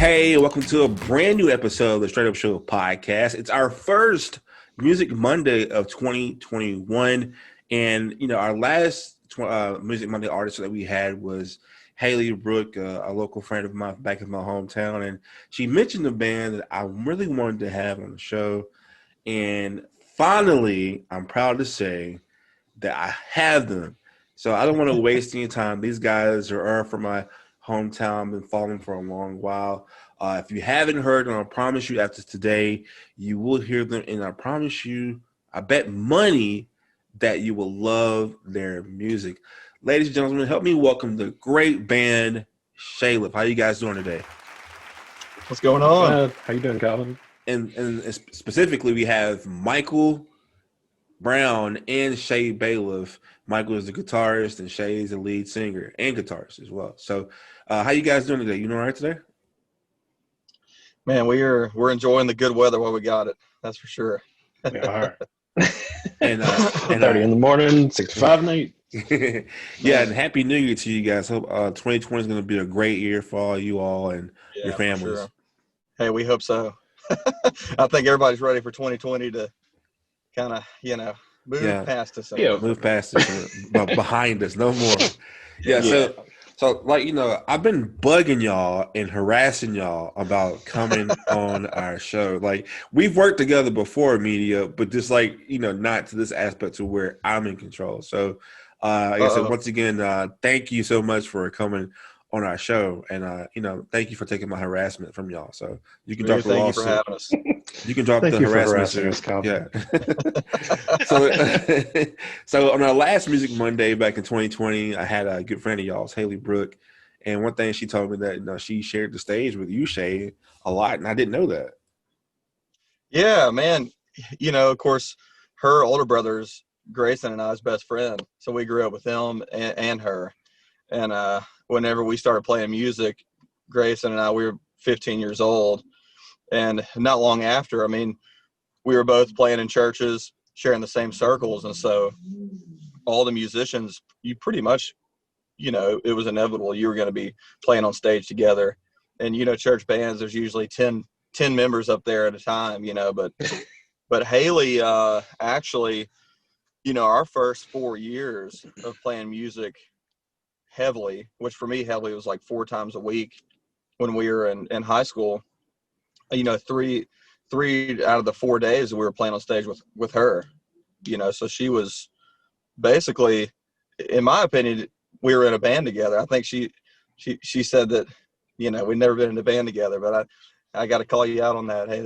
Hey, welcome to a brand new episode of the Straight Up Show podcast. It's our first Music Monday of 2021. And, our last Music Monday artist that we had was Haley Brooke, a local friend of mine back in my hometown. And she mentioned a band that I really wanted to have on the show. And finally, I'm proud to say that I have them. So I don't want to waste any time. These guys are from my hometown, been following for a long while. If you haven't heard them, I promise you after today, you will hear them. And I promise you, I bet money that you will love their music. Ladies and gentlemen, help me welcome the great band Shayliff. How you guys doing today? What's going on? How you doing, Calvin? And specifically, we have Michael Brown and Shay Bailiff. Michael is the guitarist and Shay is the lead singer and guitarist as well. So how you guys doing today? You doing all right today? Man, we're enjoying the good weather while we got it. That's for sure. We are. and 30 in the morning, 65 night. Yeah, and Happy New Year to you guys. Hope 2020 is going to be a great year for all you all and your families. Sure. Hey, we hope so. I think everybody's ready for 2020 to kind of, move past us. Yeah, move past us, but behind us, no more. Yeah. So I've been bugging y'all and harassing y'all about coming on our show. Like, we've worked together before, media, but just not to this aspect to where I'm in control. So, like I said, once again, thank you so much for coming on our show, and thank you for taking my harassment from y'all. So you can drop the lawsuit. Thank you for having us. You can drop the harassment. So on our last Music Monday back in 2020, I had a good friend of y'all's, Haley Brooke, and one thing she told me that she shared the stage with you, Shay, a lot, and I didn't know that. Yeah, man. Of course, her older brother's Grayson and I's best friend, so we grew up with him and her. And whenever we started playing music, Grayson and I, we were 15 years old. And not long after, we were both playing in churches, sharing the same circles. And so all the musicians, you pretty much, it was inevitable you were going to be playing on stage together. And, church bands, there's usually 10 members up there at a time, but Haley actually, our first 4 years of playing music heavily, which for me heavily was like 4 times a week when we were in high school. Three out of the 4 days we were playing on stage with her. So she was basically, in my opinion, we were in a band together. I think she said that we'd never been in a band together, but I got to call you out on that. Hey,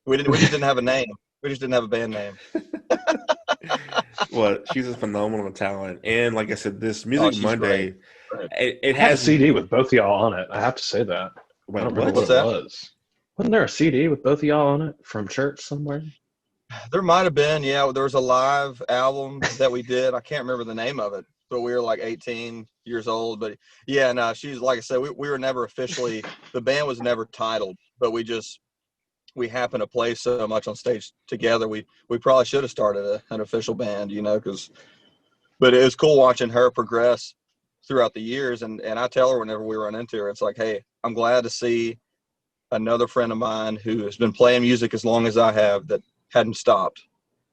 we just didn't have a name. We just didn't have a band name. Well, she's a phenomenal talent, and like I said, this Music Monday, it has has a CD with both of y'all on it. I have to say that. Wait, I don't remember what it was. Wasn't there a CD with both of y'all on it from church somewhere? There might have been. Yeah, there was a live album that we did. I can't remember the name of it, but we were like 18 years old. But yeah, no, she's, like I said, we were never officially, the band was never titled, but we happened to play so much on stage together. We probably should have started an official band, but it was cool watching her progress throughout the years. And I tell her whenever we run into her, it's like, hey, I'm glad to see another friend of mine who has been playing music as long as I have that hadn't stopped.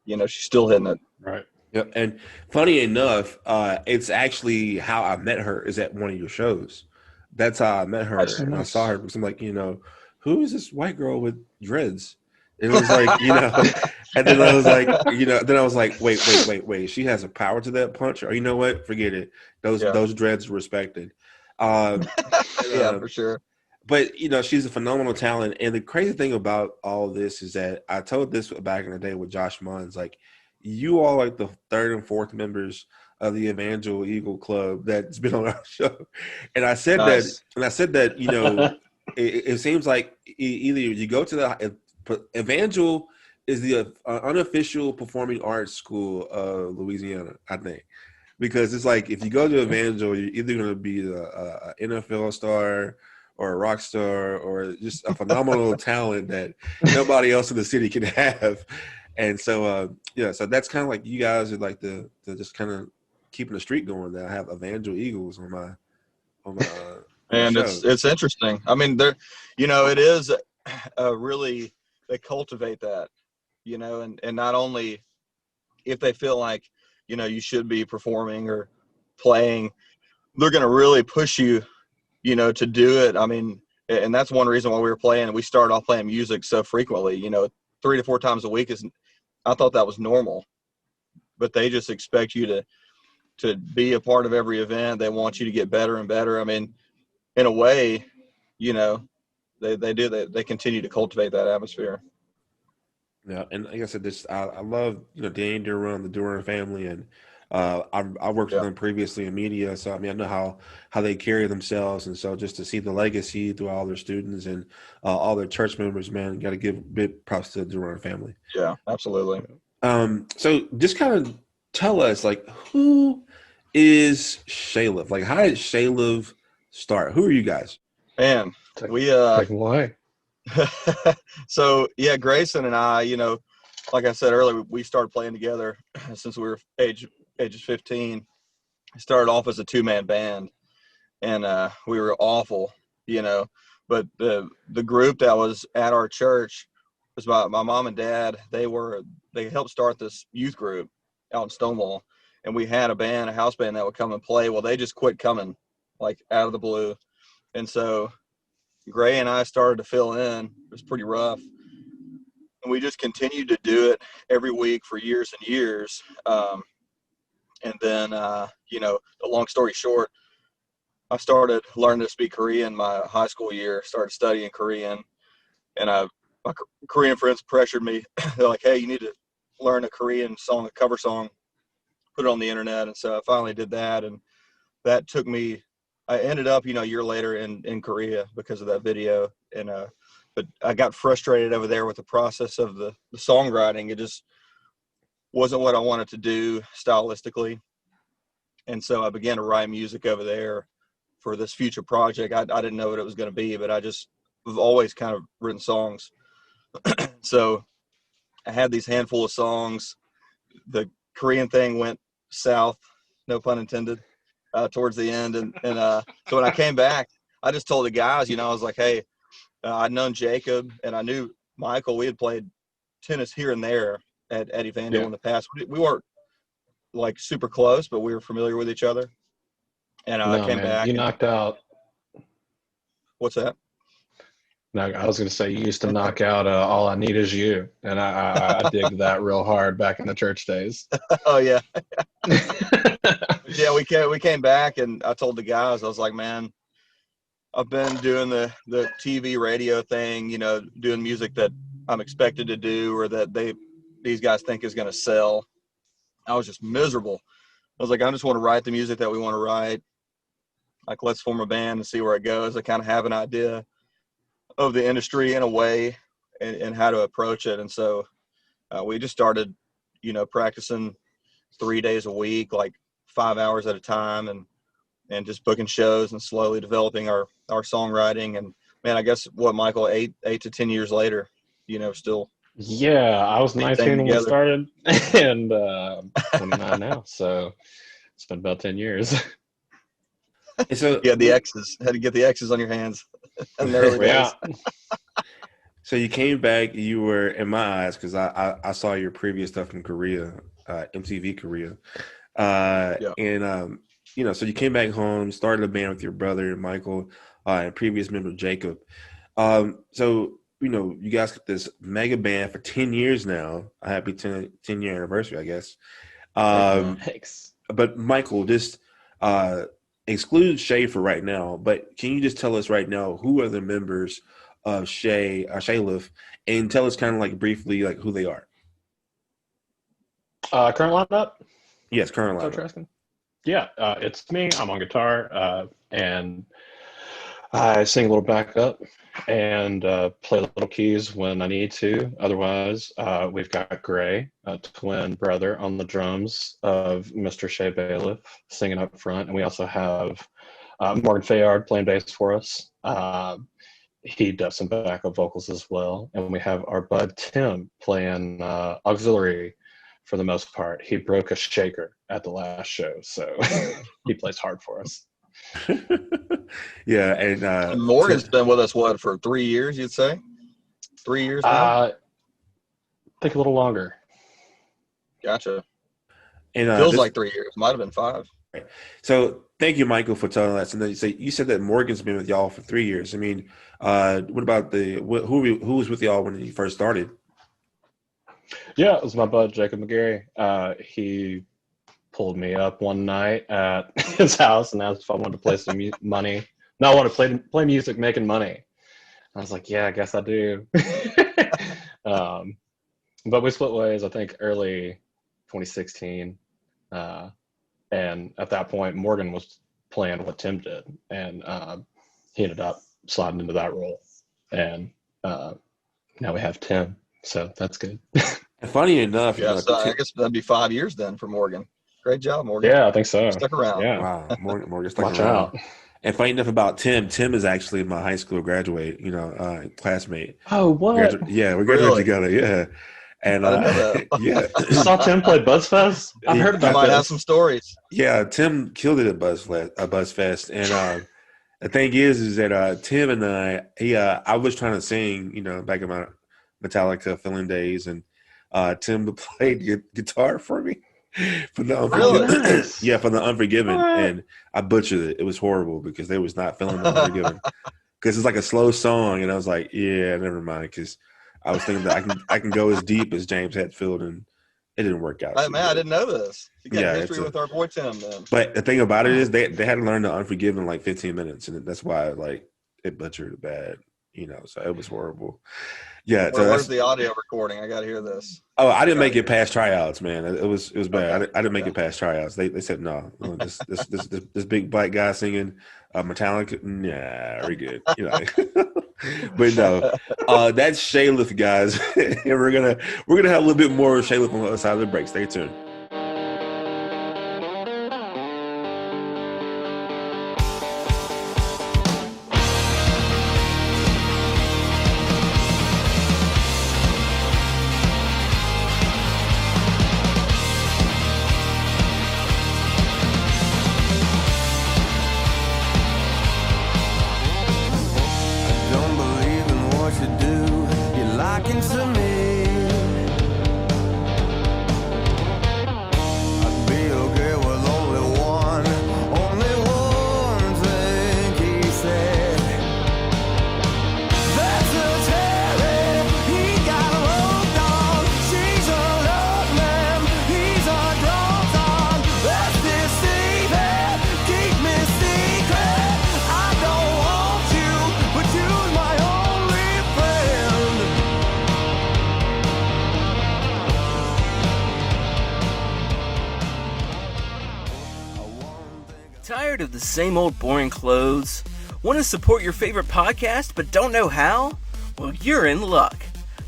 She's still hitting it. Right. Yep. And funny enough, it's actually how I met her is at one of your shows. That's how I met her. And I saw her because I'm like, who is this white girl with dreads? And it was like, and then I was like, then I was like, wait. She has a power to that punch. Or you know what? Forget it. Those dreads are respected. Yeah, for sure. But, she's a phenomenal talent. And the crazy thing about all this is that I told this back in the day with Josh Munns, like, you all like the third and fourth members of the Evangel Eagle Club that's been on our show. And I said that, it seems like either you go to the Evangel is the unofficial performing arts school of Louisiana, I think, because it's like if you go to Evangel, you're either going to be a NFL star or a rock star or just a phenomenal talent that nobody else in the city can have. And so, so that's kind of like you guys are like the just kind of keeping the streak going. That I have Evangel Eagles on my For And sure. it's interesting. I mean, it is really, they cultivate that, and not only if they feel like, you should be performing or playing, they're going to really push you, to do it. I mean, and that's one reason why we were playing. We started off playing music so frequently, 3 to 4 times a week I thought that was normal, but they just expect you to be a part of every event. They want you to get better and better. I mean, in a way, you know, they continue to cultivate that atmosphere. Yeah, and like I said, I love Danny Duran, the Duran family, and I worked with Yeah. them previously in media, so I mean I know how they carry themselves, and so just to see the legacy through all their students and all their church members, man, got to give big props to the Duran family. Yeah, absolutely. So just kind of tell us, like, who is Shayliff? Like, how did Shayliff start? Who are you guys? Man, Take, we take them away. so yeah, Grayson and I, like I said earlier, we started playing together since we were ages 15. We started off as a 2-man band, and we were awful, but the group that was at our church was my mom and dad. They helped start this youth group out in Stonewall, and we had a house band that would come and play. Well, they just quit coming, like, out of the blue. And so Gray and I started to fill in. It was pretty rough, and we just continued to do it every week for years and years. And then the long story short, I started learning to speak Korean my high school year, started studying Korean, and my Korean friends pressured me. They're like, hey, you need to learn a Korean song, a cover song, put it on the internet. And so I finally did that, and that took me, I ended up, a year later in Korea because of that video. And but I got frustrated over there with the process of the songwriting. It just wasn't what I wanted to do stylistically. And so I began to write music over there for this future project. I didn't know what it was going to be, but I've always kind of written songs. So I had these handful of songs. The Korean thing went south, no pun intended, towards the end. And so when I came back, I just told the guys, I was like, hey, I'd known Jacob and I knew Michael. We had played tennis here and there at Evangel in the past. We weren't like super close, but we were familiar with each other. And I No, came man, back. you knocked out. What's that? No, I was going to say you used to knock out "All I Need Is You," and I digged that real hard back in the church days. Oh yeah, yeah. We came back, and I told the guys, I was like, man, I've been doing the TV radio thing, doing music that I'm expected to do or that these guys think is going to sell. I was just miserable. I was like, I just want to write the music that we want to write. Like, let's form a band and see where it goes. I kind of have an idea of the industry in a way and how to approach it. And so we just started, practicing 3 days a week, like 5 hours at a time, and just booking shows and slowly developing our songwriting. And man, I guess what, Michael, 8 to 10 years later, still Yeah, I was staying 19 when we together. started, and 29 now, so it's been about 10 years. And so Yeah, the X's had to get the X's on your hands in the early Yeah, days. So you came back. You were, in my eyes, because I saw your previous stuff from Korea, MTV Korea, Yeah. and so you came back home, started a band with your brother Michael, and previous member Jacob. So you guys got this mega band for 10 years now. A happy 10-year anniversary, I guess. Thank you, man. thanks. But Michael, just exclude Shay for right now. But can you just tell us right now who are the members of Shayliff, and tell us kind of like briefly like who they are? Current lineup? Yes, current Is that what you're lineup. asking? Yeah, it's me. I'm on guitar, and I sing a little backup and play little keys when I need to. Otherwise, we've got Gray, a twin brother, on the drums of Mr. Shay Bailiff, singing up front. And we also have Morgan Fayard playing bass for us. He does some backup vocals as well. And we have our bud Tim playing auxiliary for the most part. He broke a shaker at the last show, so he plays hard for us. Yeah, and And Morgan's been with us, what, for 3 years, you'd say? 3 years now? I think a little longer. Gotcha. and Feels this, like 3 years. Might have been 5. so thank you, Michael, for telling us. And then you said that Morgan's been with y'all for 3 years. I mean, what about who was with y'all when you first started? Yeah, it was my bud Jacob McGarry. He pulled me up one night at his house and asked if I wanted to play some money. No, I want to play music, making money. I was like, yeah, I guess I do. But we split ways, I think, early 2016. And at that point, Morgan was playing what Tim did. And he ended up sliding into that role. And now we have Tim. So that's good. And funny enough, Yeah, so I guess that'd be 5 years then for Morgan. Great job, Morgan. Yeah, I think so. Stuck around. Yeah. wow, Morgan stuck Watch around. out. And funny enough about Tim is actually my high school graduate, classmate. Oh, what? We graduated Really? together, yeah. And I didn't know that. yeah, You saw Tim play BuzzFest? I've heard I about might this. have some stories. yeah, Tim killed it at BuzzFest. And the thing is that Tim and I was trying to sing, back in my Metallica filling days, and Tim played guitar for me for the Unforgiven. Really? Nice. Yeah, for the Unforgiven, What? and I butchered it. It was horrible because they was not feeling the Unforgiven because it's like a slow song, and I was like, yeah, never mind, because I was thinking that I can go as deep as James Hetfield, and it didn't work out. Hey, man, I didn't know this. You got Yeah, history with our boy Tim then. But the thing about it is they had to learn the Unforgiven in like 15 minutes, and that's why it butchered bad, so it was horrible. Yeah, so Where's the audio recording? I got to hear this. Oh, I didn't make it past tryouts, man. It was bad. Okay. I didn't make it past tryouts. They said no. This big black guy singing Metallica. Nah, we're good. But no, that's Shayliff, guys, and we're gonna have a little bit more of Shayliff on the other side of the break. Stay tuned. Tired of the same old boring clothes? Want to support your favorite podcast but don't know how? Well, you're in luck.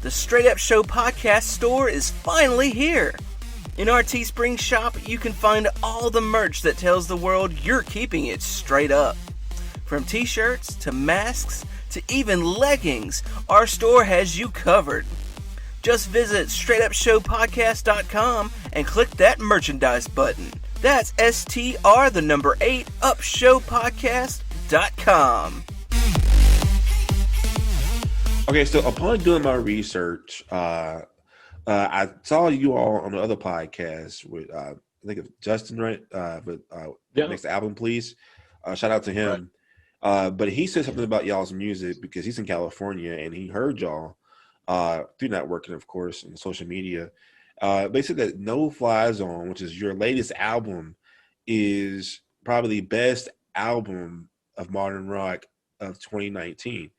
The Straight Up Show podcast store is finally here. In our Teespring shop, you can find all the merch that tells the world you're keeping it straight up. From t-shirts to masks to even leggings, our store has you covered. Just visit straightupshowpodcast.com and click that merchandise button. That's STR8 upshowpodcast.com. Okay, so upon doing my research, I saw you all on the other podcast with I think it's Justin, right? Next album, please. Shout out to him. Right. But he said something about y'all's music because he's in California and he heard y'all through networking, of course, and social media. But he said that No Fly Zone, which is your latest album, is probably the best album of modern rock of 2019.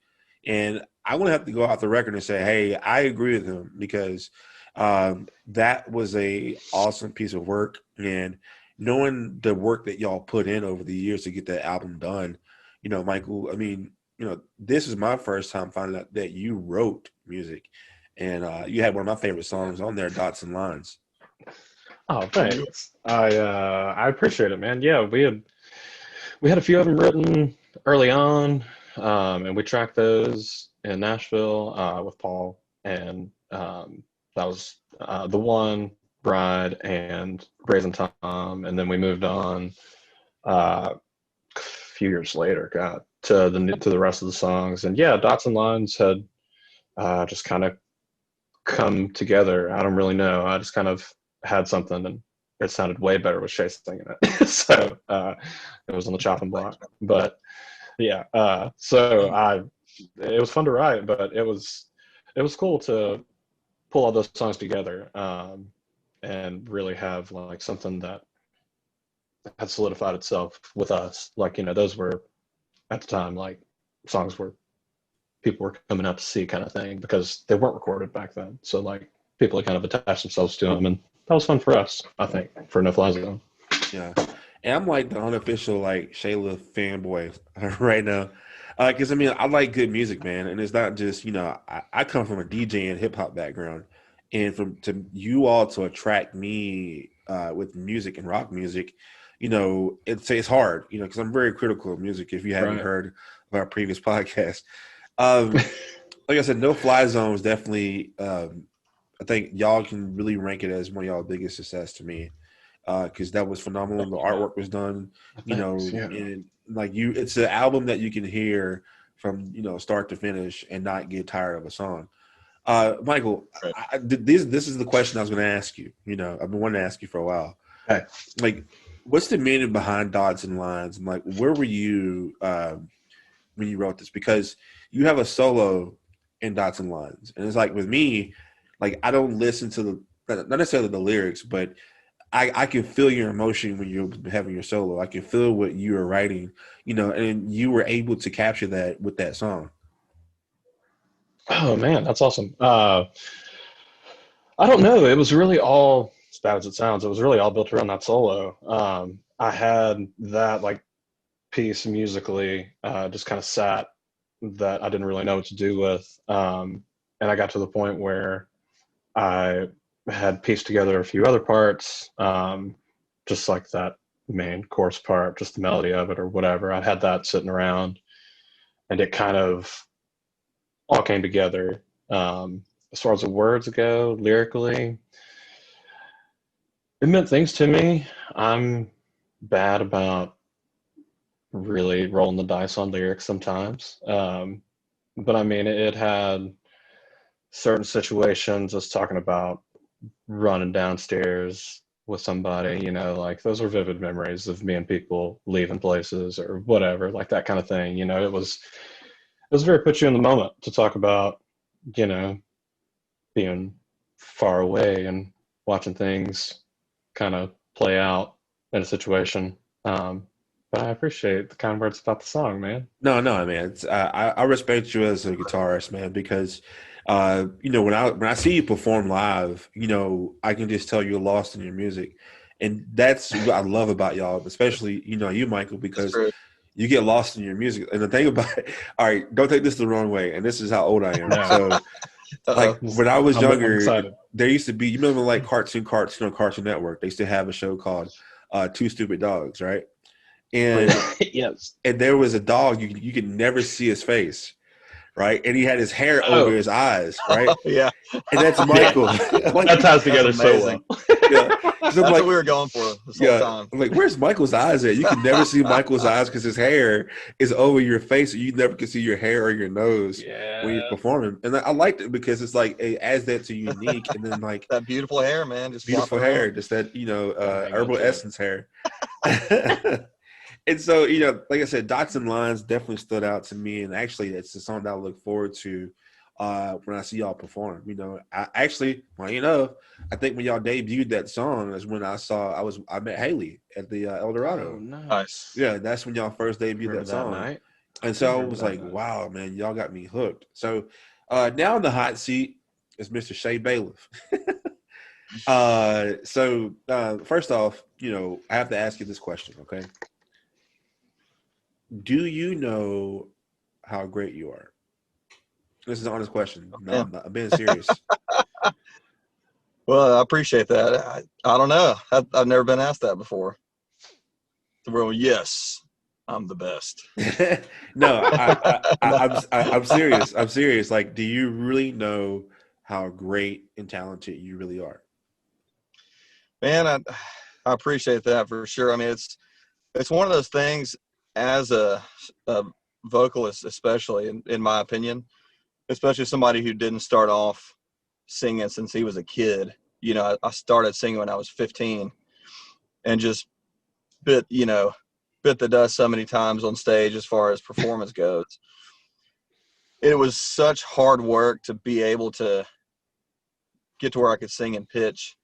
And I want to have to go off the record and say, hey, I agree with him because that was a awesome piece of work. And knowing the work that y'all put in over the years to get that album done, Michael, I mean, this is my first time finding out that you wrote music. And you had one of my favorite songs on there, Dots and Lines. Oh, thanks. I appreciate it, man. Yeah, we had a few of them written early on, and we tracked those in Nashville with Paul, and that was The One, Bride, and Brazen Tom, and then we moved on. few years later, God, to the rest of the songs. And yeah, Dots and Lines had just kind of come together. I don't really know. I just kind of had something, and it sounded way better with Shay singing it. So it was on the chopping block. But yeah, it was fun to write, but it was cool to pull all those songs together, and really have like something that had solidified itself with us. Like, those were at the time like songs where people were coming out to see, kind of thing, because they weren't recorded back then. So like people had kind of attached themselves to them, and that was fun for us, I think, for No Fly Zone. Yeah. And I'm like the unofficial like Shayliff fanboy right now. Because I like good music, man, and it's not just I come from a DJ and hip hop background, and to you all to attract me with music and rock music, it's hard, because I'm very critical of music. If you haven't Right. heard of our previous podcast, like I said, No Fly Zone was definitely. I think y'all can really rank it as one of y'all's biggest success to me, because that was phenomenal. The artwork was done, Thanks, yeah. and like it's an album that you can hear from start to finish and not get tired of a song. Michael, Right. this is the question I was going to ask you. I've been wanting to ask you for a while. Okay. Like, what's the meaning behind Dots and Lines? And like, where were you when you wrote this? Because you have a solo in Dots and Lines, and it's like with me, like I don't listen to not necessarily the lyrics, but I can feel your emotion when you're having your solo. I can feel what you are writing, and you were able to capture that with that song. Oh man, that's awesome. I don't know. It was really all, as bad as it sounds, it was really all built around that solo. I had that like piece musically just kind of sat that I didn't really know what to do with. And I got to the point where I had pieced together a few other parts, just like that main chorus part, just the melody of it or whatever. I had that sitting around, and it kind of all came together. As far as the words go, lyrically, it meant things to me. I'm bad about really rolling the dice on lyrics sometimes. But it had certain situations. I was talking about running downstairs with somebody, like those were vivid memories of me and people leaving places or whatever, like that kind of thing. It was very put you in the moment to talk about, being far away and watching things kind of play out in a situation. But I appreciate the kind words about the song, man. No, man. It's, I respect you as a guitarist, man, because when I see you perform live, I can just tell you're lost in your music, and that's what I love about y'all, especially you, Michael, because you get lost in your music. And the thing about it, all right, don't take this the wrong way, and this is how old I am. No. So, like when I was younger, I'm there used to be, you remember like Cartoon Network, they used to have a show called Two Stupid Dogs, right? And yes, and there was a dog you could never see his face, right? And he had his hair over his eyes, right? Yeah. And that's Michael. That ties together so well. Yeah. So That's what we were going for this whole time. I'm like, where's Michael's eyes at? You can never see Michael's eyes because his hair is over your face. So you never can see your hair or your nose when you're performing. And I liked it because it's like it adds that to unique. And then like that beautiful hair, man, just beautiful hair, around. Just that herbal essence hair. And so like I said, Dots and Lines definitely stood out to me. And actually, it's the song that I look forward to when I see y'all perform. I actually, funny enough, I think when y'all debuted that song is when I met Haley at the El Dorado. Oh, nice. Yeah, that's when y'all first debuted that song. Night. And so I was like, wow, man, y'all got me hooked. So now in the hot seat is Mr. Shay Bailiff. So first off, I have to ask you this question, okay? Do you know how great you are? This is an honest question. No, I'm being serious. Well, I appreciate that. I don't know. I've never been asked that before. Well, yes, I'm the best. No, I'm serious. I'm serious. Like, do you really know how great and talented you really are? Man, I appreciate that for sure. It's one of those things as a vocalist, especially in my opinion, especially somebody who didn't start off singing since he was a kid. You know, I started singing when I was 15 and just bit the dust so many times on stage as far as performance goes. It was such hard work to be able to get to where I could sing in pitch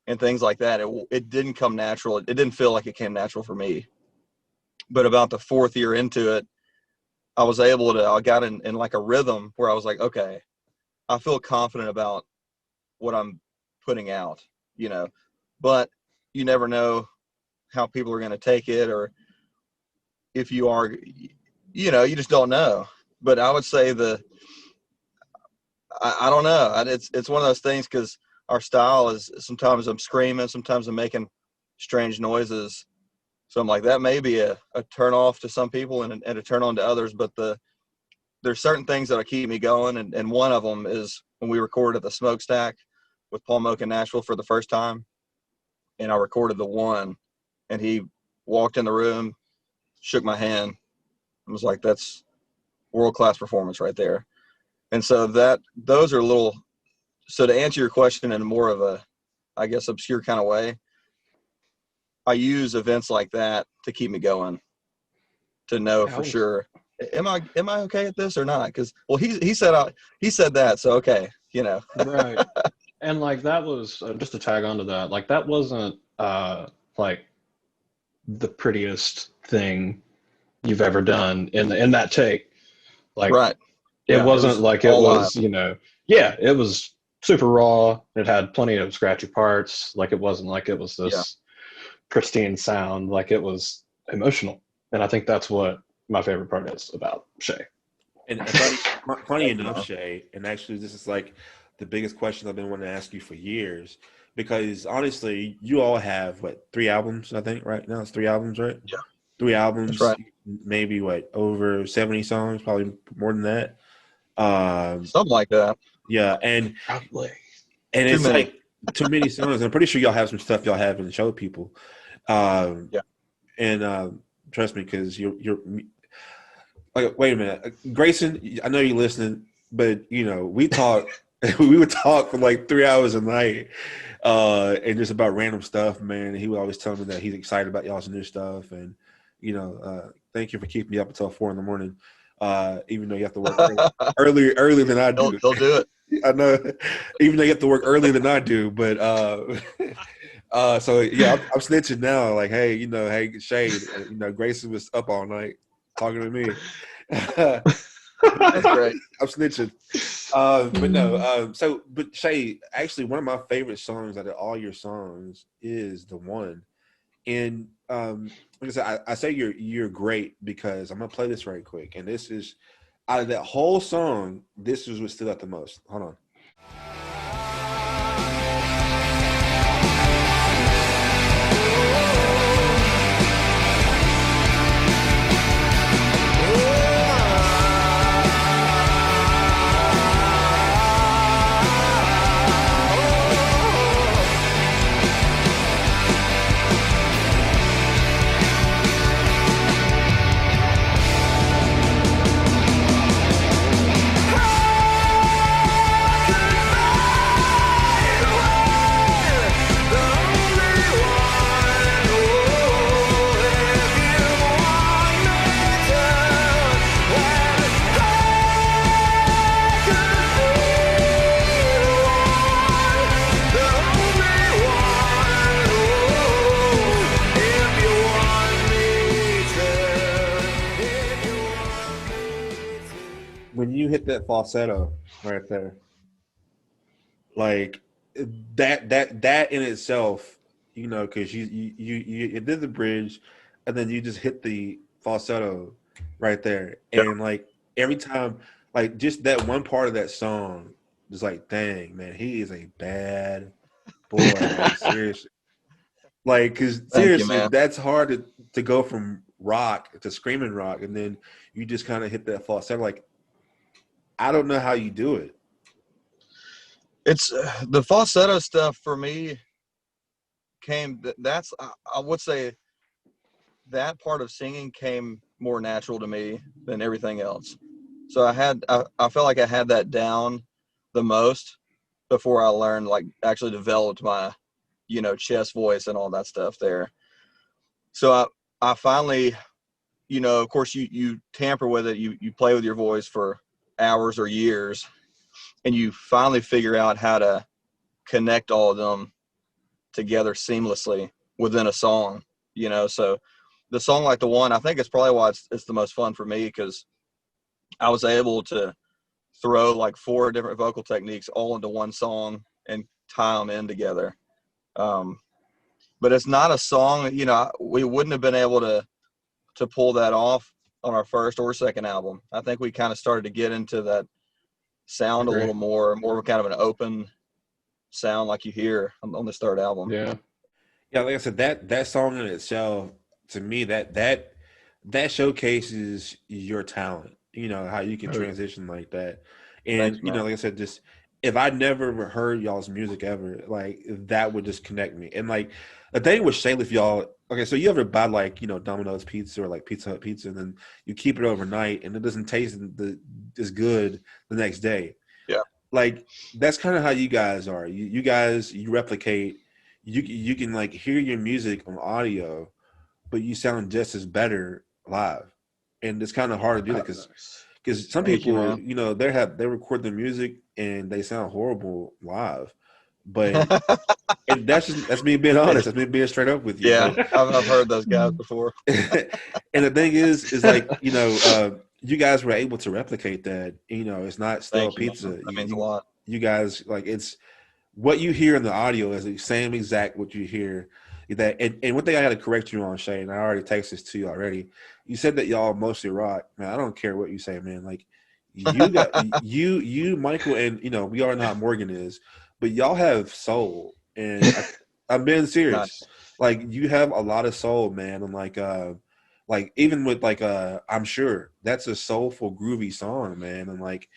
and things like that. It didn't come natural. It didn't feel like it came natural for me. But about the 4th year into it, I got in like a rhythm where I was like, okay, I feel confident about what I'm putting out, you know, but you never know how people are going to take it, or if you are, you know, you just don't know. But I would say I don't know. It's one of those things, because our style is sometimes I'm screaming, sometimes I'm making strange noises. So I'm like, that may be a turn off to some people and a turn on to others. But there's certain things that'll keep me going. And one of them is when we recorded at the Smokestack with Paul Moak in Nashville for the first time. And I recorded the one, and he walked in the room, shook my hand, and was like, that's world-class performance right there. And so those are little, so to answer your question in more of a, I guess, obscure kind of way, I use events like that to keep me going, to know for sure, am I okay at this or not? Because, well, he said that, so okay, you know. Right. And like that was just to tag onto that, like that wasn't like the prettiest thing you've ever done in that take. Like, right. It Yeah, wasn't like it was, live. you know, yeah, it was super raw. It had plenty of scratchy parts. Like it wasn't like it was this pristine sound. Like it was emotional. And I think that's what my favorite part is about Shay. And funny enough, Shay, and actually this is like the biggest question I've been wanting to ask you for years, because honestly, you all have, what, 3 albums, I think, right now? It's 3 albums, right? Yeah. 3 albums, That's right. maybe, what, over 70 songs, probably more than that. Something like that. Yeah, and Probably. and Too it's many. like too many songs. I'm pretty sure y'all have some stuff y'all haven't showed people. Yeah. And trust me, because you're like, wait a minute, Grayson, I know you're listening, but you know we talk. We would talk for like 3 hours a night, and just about random stuff, man. And he would always tell me that he's excited about y'all's new stuff, and you know, thank you for keeping me up until 4 a.m. Even though you have to work earlier than I do. He'll do it. I know, even though you have to work earlier than I do, but so yeah, I'm snitching now. Like, hey, you know, hey, Shade, you know, Grayson was up all night talking to me. That's great. I'm snitching. But no, but Shay, actually, one of my favorite songs out of all your songs is The One. And like I said, I say you're great because I'm gonna play this right quick. And this is, out of that whole song, this is what stood out the most. Hold on. When you hit that falsetto right there, like that in itself, you know, because you did the bridge, and then you just hit the falsetto right there, and like every time, like just that one part of that song, just like, dang man, he is a bad boy, like, seriously, like, because seriously, that's hard to go from rock to screaming rock, and then you just kind of hit that falsetto, like. I don't know how you do it. It's the falsetto stuff for me that's, I would say that part of singing came more natural to me than everything else. So I felt like I had that down the most before I learned, like, actually developed my, chest voice and all that stuff there. So I finally, of course you tamper with it, you play with your voice for hours or years, and you finally figure out how to connect all of them together seamlessly within a song, so the song like the one, I think it's probably why it's the most fun for me, because I was able to throw like 4 different vocal techniques all into one song and tie them in together. But it's not a song, we wouldn't have been able to pull that off on our first or second album. I think we kind of started to get into that sound a little more kind of an open sound like you hear on this third album. Yeah. Yeah, like I said, that song in itself, to me, that showcases your talent. How you can transition like that, and Thanks, like I said, just if I never heard y'all's music ever, like that would just connect me. And like the thing with Shayliff, y'all. Okay, so you ever buy like Domino's pizza or like Pizza Hut pizza, and then you keep it overnight, and it doesn't taste as good the next day. Yeah, like that's kind of how you guys are. You guys replicate. You can like hear your music on audio, but you sound just as better live, and it's kind of hard to do that because some people, they record their music and they sound horrible live, but and that's me being honest. That's me being straight up with you. Yeah, I've heard those guys before. And the thing is like you guys were able to replicate that. It's not stale pizza. That means a lot. You guys it's. What you hear in the audio is the same exact what you hear. And one thing I got to correct you on, Shay, and I already texted this to you already. You said that y'all mostly rock. Man, I don't care what you say, man. Like you got you, Michael, and we all know how Morgan is, but y'all have soul, and I'm being serious. Nice. Like you have a lot of soul, man, and like even with I'm sure that's a soulful, groovy song, man, and like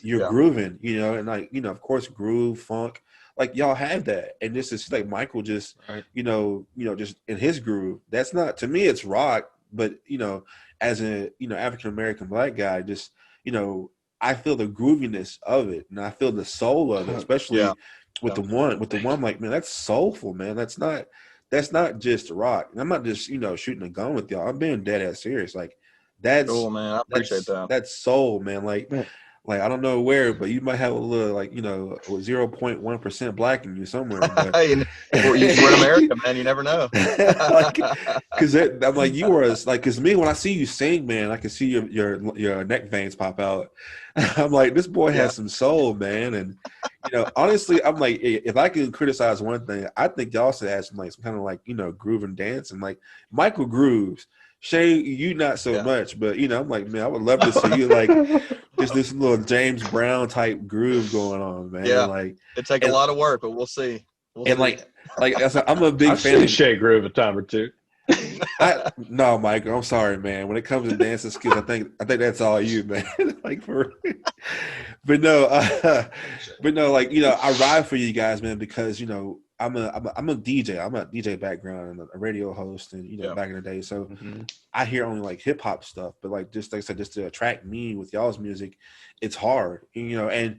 you're grooving, and like of course groove, funk, like y'all have that, and this is like Michael just just in his groove. That's not, to me, it's rock, but as a African American Black guy, just I feel the grooviness of it, and I feel the soul of it, especially with the one, like, man, that's soulful, man. That's not just rock. And I'm not just, shooting a gun with y'all. I'm being dead ass serious. Like that's cool, man. I appreciate that. That's soul, man. Like I don't know where, but you might have a little 0.1% black in you somewhere. But we're in America, man. You never know. Because I'm like, you were because me, when I see you sing, man, I can see your neck veins pop out. I'm like, this boy has some soul, man. And honestly, I'm like, if I could criticize one thing, I think y'all should have some kind of groove and dance, and like Michael grooves. Shay, you not so much, but I'm like, man, I would love to see you like just this little James Brown type groove going on, man. Yeah, like it takes a lot of work, but we'll see. Like I'm a big fan of Shay groove a time or two. No, Michael, I'm sorry, man. When it comes to dancing skills, I think that's all you, man. But no, like I ride for you guys, man, because I'm a DJ. I'm a DJ background and a radio host, and back in the day, so I hear only like hip hop stuff. But like I said, just to attract me with y'all's music, it's hard, And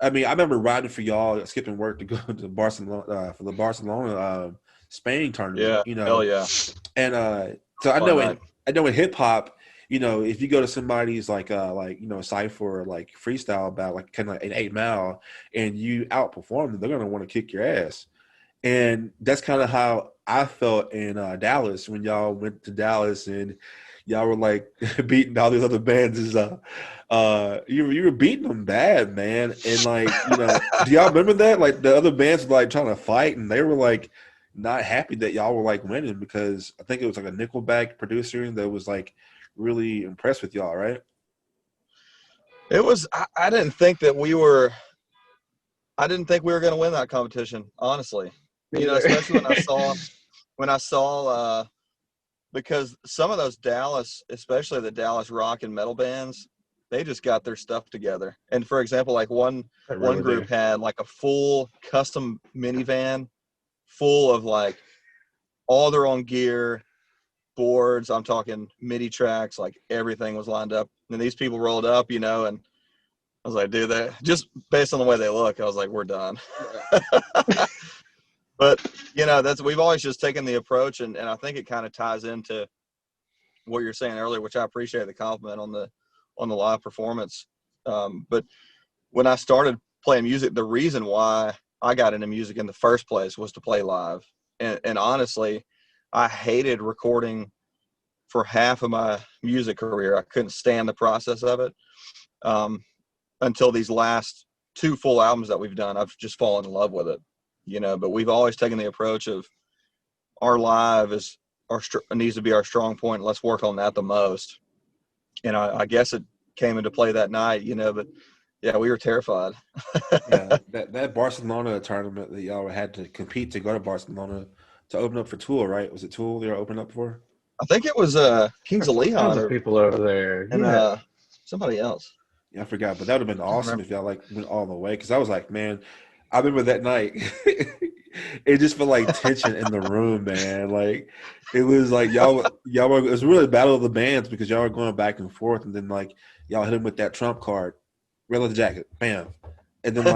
I mean, I remember riding for y'all, skipping work to go to Barcelona for the Barcelona Spain tournament. Hell yeah. And so I know in hip hop, if you go to somebody's cypher or like freestyle about like kind of an 8 Mile and you outperform them, they're gonna want to kick your ass. And that's kind of how I felt in Dallas when y'all went to Dallas and y'all were like beating all these other bands. You were beating them bad, man. And like, do y'all remember that? Like the other bands were like trying to fight, and they were like not happy that y'all were like winning, because I think it was like a Nickelback producer that was like really impressed with y'all, right? It was. I didn't think that we were. I didn't think we were going to win that competition, honestly. Especially when I saw because some of those Dallas, especially the Dallas rock and metal bands, they just got their stuff together. And for example, like one group had like a full custom minivan full of like all their own gear, boards. I'm talking MIDI tracks, like everything was lined up. And these people rolled up, and I was like, dude, that just based on the way they look, I was like, we're done. But we've always just taken the approach, and I think it kind of ties into what you're saying earlier, which I appreciate the compliment on the live performance. But when I started playing music, the reason why I got into music in the first place was to play live. And honestly, I hated recording for half of my music career. I couldn't stand the process of it. Until these last 2 full albums that we've done, I've just fallen in love with it, but we've always taken the approach of our live needs to be our strong point. Let's work on that the most. And I guess it came into play that night, but yeah, we were terrified. Yeah, that Barcelona tournament that y'all had to compete to go to Barcelona to open up for Tool, right? Was it Tool they were opening up for? I think it was Kings of Leon Tons of people over there. and somebody else. Yeah, I forgot, but that would have been awesome if y'all went all the way. Because I was like, man, I remember that night. It just felt like tension in the room, man. Like it was like y'all were. It was really a battle of the bands because y'all were going back and forth, and then like y'all hit him with that trump card, Red Leather Jacket, bam, and then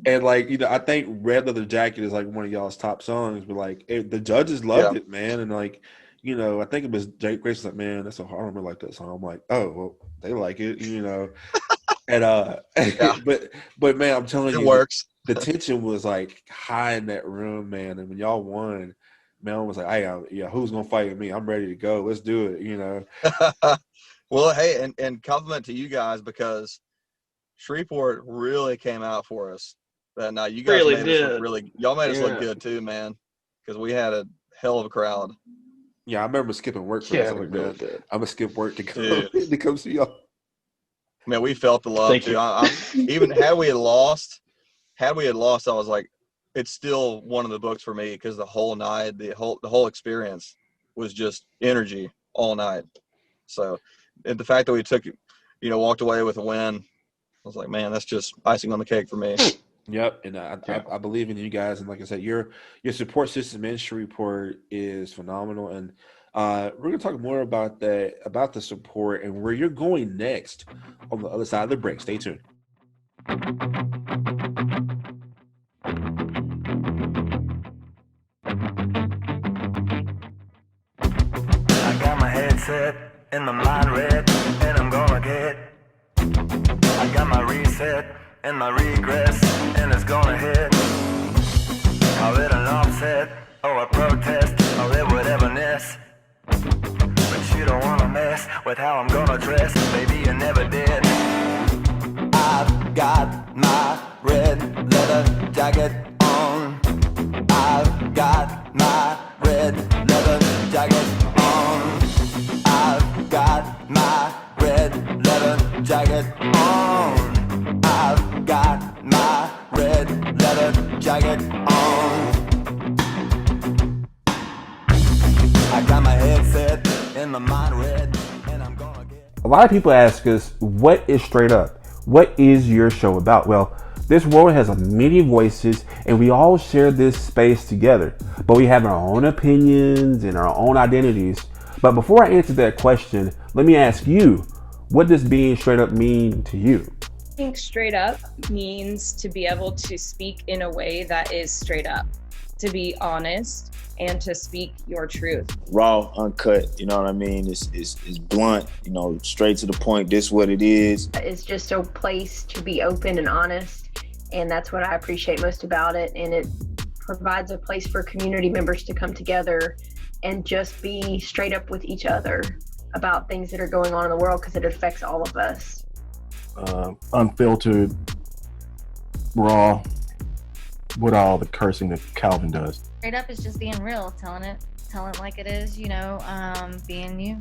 I think Red Leather Jacket is like one of y'all's top songs, but like the judges loved it, man, and like. I think it was Jake Grace was like, man, that's so hard. I don't really like that song. I'm like, oh, well, they like it, And but man, I'm telling you, it works. The tension was like high in that room, man. And when y'all won, man was like, hey, who's gonna fight with me? I'm ready to go. Let's do it, Well, hey, and compliment to you guys because Shreveport really came out for us that night. You guys Really made did. us look y'all made us look good too, man. Because we had a hell of a crowd. Yeah, I remember skipping work for that. Like, man, I'm gonna skip work to come see y'all. Man, we felt the love too. Even had we had lost, I was like, it's still one of the books for me because the whole night, the whole experience was just energy all night. So, and the fact that we took, walked away with a win, I was like, man, that's just icing on the cake for me. Yep, and I believe in you guys, and like I said, your support system in Shreveport is phenomenal, and we're gonna talk more about the support and where you're going next on the other side of the break. Stay tuned. I got my headset and my mind red, and I'm gonna get. I got my reset and my regress, and it's gonna hit. Call it an offset, or a protest, or it whateverness. But you don't wanna mess with how I'm gonna dress, baby, you never did. I've got my red leather jacket on. I've got my red leather jacket on. I've got my red leather jacket on. I've got my red leather jacket on. I got my headset and my mind red, and I'm gonna get. A lot of people ask us, what is Straight Up? What is your show about? Well, this world has many voices and we all share this space together, but we have our own opinions and our own identities. But before I answer that question, let me ask you, what does being straight up mean to you? I think straight up means to be able to speak in a way that is straight up, to be honest and to speak your truth. Raw, uncut, you know what I mean? It's blunt, straight to the point. This is what it is. It's just a place to be open and honest, and that's what I appreciate most about it. And it provides a place for community members to come together and just be straight up with each other about things that are going on in the world, because it affects all of us. Unfiltered, raw, with all the cursing that Calvin does. Straight up is just being real, telling it like it is, being you.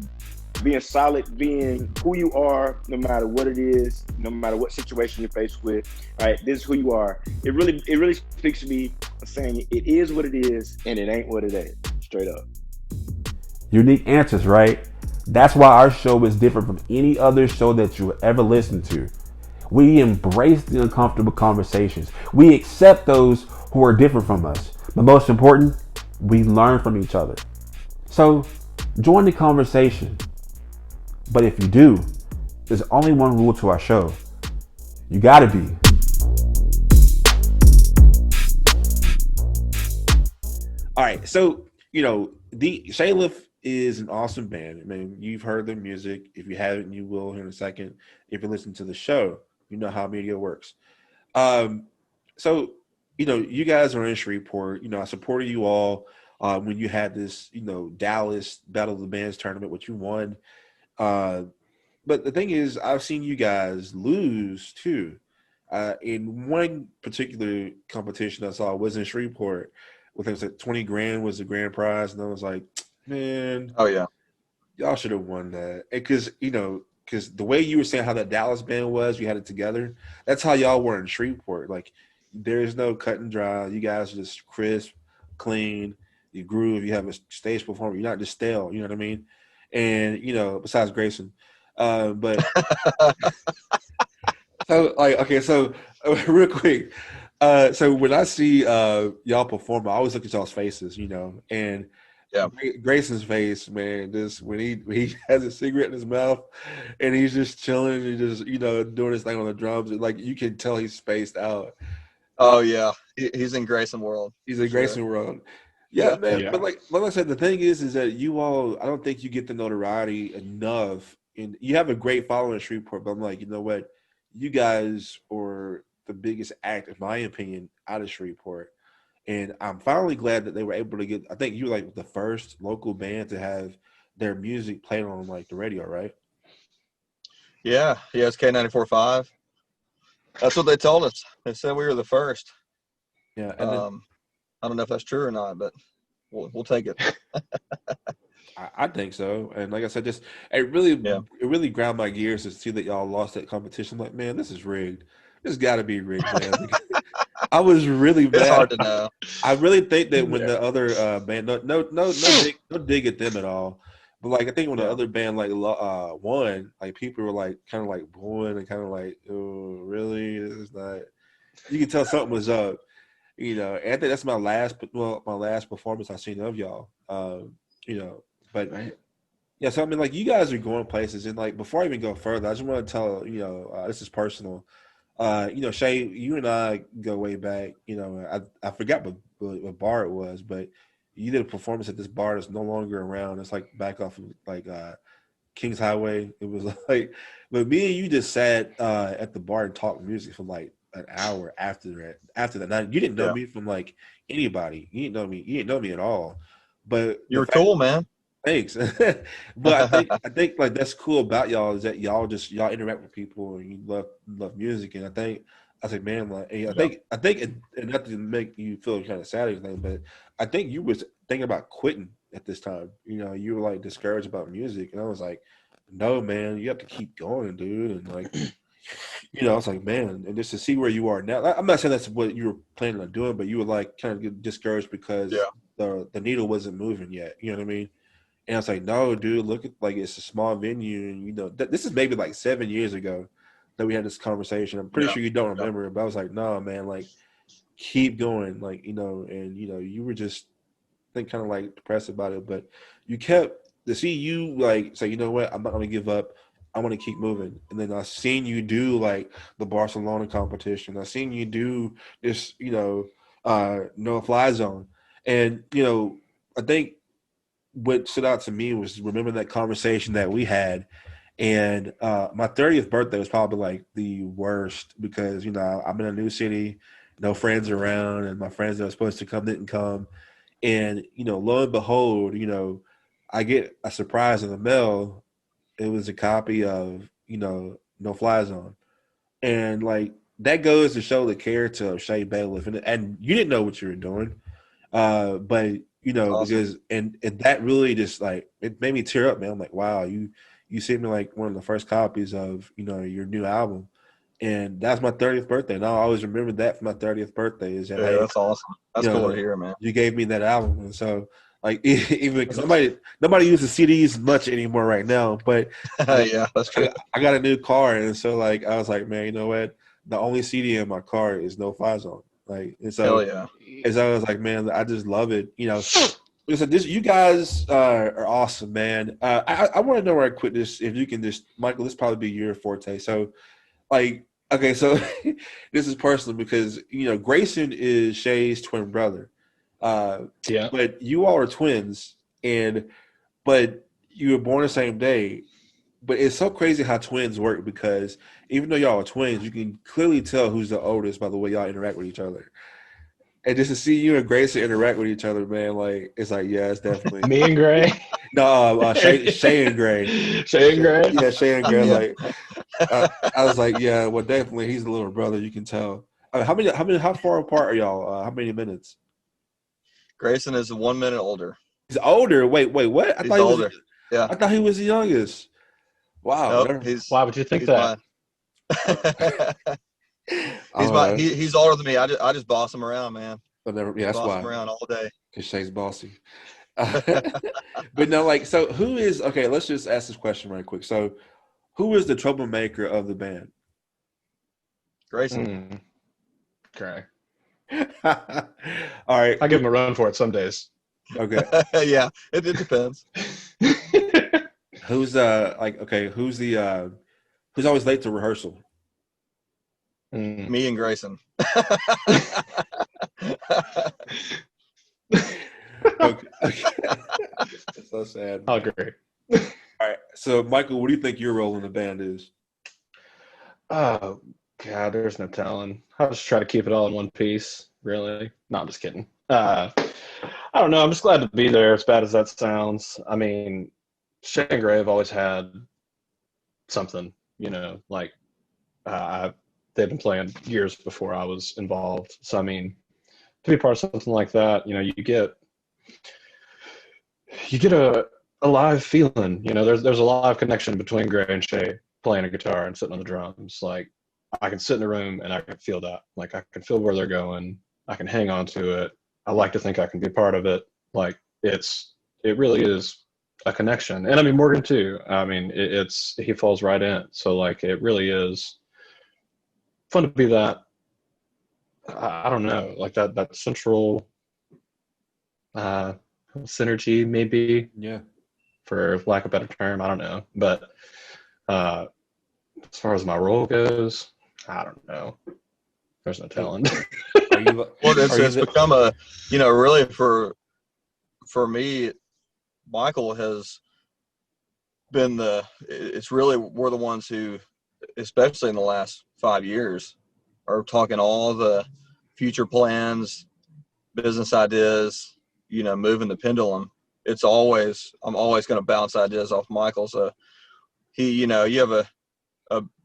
Being solid, being who you are, no matter what it is, no matter what situation you're faced with, right? This is who you are. It really speaks to me, saying it is what it is and it ain't what it ain't. Straight up. Unique answers, right? That's why our show is different from any other show that you ever listen to. We embrace the uncomfortable conversations. We accept those who are different from us. But most important, we learn from each other. So join the conversation. But if you do, there's only one rule to our show. You gotta be. All right, so the Shayliff is an awesome band. I mean, you've heard their music. If you haven't, you will here in a second. If you listen to the show, you know how media works. So you guys are in Shreveport. I supported you all when you had this, Dallas Battle of the Bands tournament, which you won. But the thing is, I've seen you guys lose too. In one particular competition I saw was in Shreveport, with it was like 20 grand was the grand prize, and I was like, man, Oh yeah. y'all should have won that. Because the way you were saying how that Dallas band was, we had it together. That's how y'all were in Shreveport. Like, there's no cut and dry. You guys are just crisp, clean. You groove. You have a stage performer. You're not just stale. You know what I mean? And besides Grayson, but so okay. So real quick. So when I see y'all perform, I always look at y'all's faces, and Yeah. Grayson's face, man, this when he has a cigarette in his mouth and he's just chilling and just doing his thing on the drums, like you can tell he's spaced out. Oh yeah. He's in Grayson world. He's for in sure. Grayson world. Yeah, man. Yeah. But like I said, the thing is that you all, I don't think you get the notoriety enough, and you have a great following in Shreveport. But I'm like, you know what, you guys are the biggest act, in my opinion, out of Shreveport. And I'm finally glad that they were able to get. I think you were like the first local band to have their music played on like the radio, right? Yeah. Yeah. It's K94.5. That's what they told us. They said we were the first. Yeah, and then I don't know if that's true or not, but we'll take it. I think so. And like I said, just it really ground my gears to see that y'all lost that competition. I'm like, man, this is rigged. This got to be rigged, man. I was really bad. It's hard to know. I really think that when the other band, no dig at them at all, but like I think when the other band like won, like people were like kind of like booing and kind of like, oh, really? This is not. You can tell something was up, And I think that's my last performance I've seen of y'all, But Right. yeah, so I mean, like you guys are going places, and like before I even go further, I just want to tell this is personal. Shay, you and I go way back. I forgot what bar it was, but you did a performance at this bar that's no longer around. It's like back off of like Kings Highway. It was like, but me and you just sat at the bar and talked music for like an hour after that. Now, you didn't know me from like anybody. You didn't know me. You didn't know me at all. But You were cool, man. Thanks. But I think like that's cool about y'all is that y'all interact with people and you love music. And I was like, man, like I think and not to make you feel kind of sad or anything, but I think you was thinking about quitting at this time. You were like discouraged about music, and I was like, no, man, you have to keep going, dude. And like, I was like, man, and just to see where you are now. I'm not saying that's what you were planning on doing, but you were like kind of get discouraged because the needle wasn't moving yet. You know what I mean? And I was like, no, dude, look at like it's a small venue, and this is maybe like 7 years ago that we had this conversation. I'm pretty sure you don't remember it, but I was like, no, man, like keep going, like and you were just kind of like depressed about it, but you kept to see you like say, you know what, I'm not gonna give up. I want to keep moving. And then I seen you do like the Barcelona competition. I seen you do this, no fly zone, and I think what stood out to me was remembering that conversation that we had. And my 30th birthday was probably like the worst because, I'm in a new city, no friends around, and my friends that were supposed to come didn't come. And, lo and behold, I get a surprise in the mail. It was a copy of, No Fly Zone. And like that goes to show the character of Shay Bailiff. And you didn't know what you were doing. But awesome. Because and that really just like it made me tear up, man. I'm like, wow, you sent me like one of the first copies of your new album, and that's my 30th birthday. And I'll always remember that for my 30th birthday. Is that hey, that's awesome. That's cool to hear, man. You gave me that album, and so like even because nobody uses CDs much anymore right now, but yeah, that's true. I got a new car, and so like I was like, man, you know what? The only CD in my car is No Fly Zone. Like, and so, hell yeah. And so I was like, man, I just love it. Listen, you guys are awesome, man. I want to know right quick this, if you can just, Michael, this probably be your forte. So, like, okay, so this is personal because Grayson is Shay's twin brother, Yeah. but you all are twins, but you were born the same day. But it's so crazy how twins work because even though y'all are twins, you can clearly tell who's the oldest by the way y'all interact with each other. And just to see you and Grayson interact with each other, man, like it's like, yeah, it's definitely Me and Gray. no Shay and Gray. Shay and Gray. Yeah, Shay and Gray. Yeah. Like I was like, yeah, well, definitely he's the little brother. You can tell. How far apart are y'all? How many minutes? Grayson is 1 minute older. He's older. Wait, what? He's older. Yeah. I thought he was the youngest. Wow. Nope, Why would you think he's that? He's older than me. I just boss him around, man. That's Boss why. him around all day. Because Shay's bossy. But no, like, so who is, okay, let's just ask this question right quick. So who is the troublemaker of the band? Grayson. Okay. All right. I give him a run for it some days. Okay. Yeah, it depends. Who's who's always late to rehearsal? Me and Grayson. Okay. That's so sad. I'll agree. All right. So Michael, what do you think your role in the band is? Oh God, there's no telling. I'll just try to keep it all in one piece. Really? No, I'm just kidding. I don't know. I'm just glad to be there. As bad as that sounds, I mean, Shay and Gray have always had something. Like they've been playing years before I was involved. So I mean, to be part of something like that, you get a live feeling. There's a live connection between Gray and Shay playing a guitar and sitting on the drums. Like I can sit in a room and I can feel that. Like I can feel where they're going. I can hang on to it. I like to think I can be part of it. Like it really is a connection. And I mean Morgan too. I mean he falls right in. So like it really is fun to be that. I don't know, like that central synergy maybe. Yeah. For lack of a better term, I don't know. But as far as my role goes, I don't know. There's no telling. Well, it's become really for me, Michael has been it's really, we're the ones who, especially in the last 5 years, are talking all the future plans, business ideas, moving the pendulum. I'm always going to bounce ideas off Michael. So he, you have a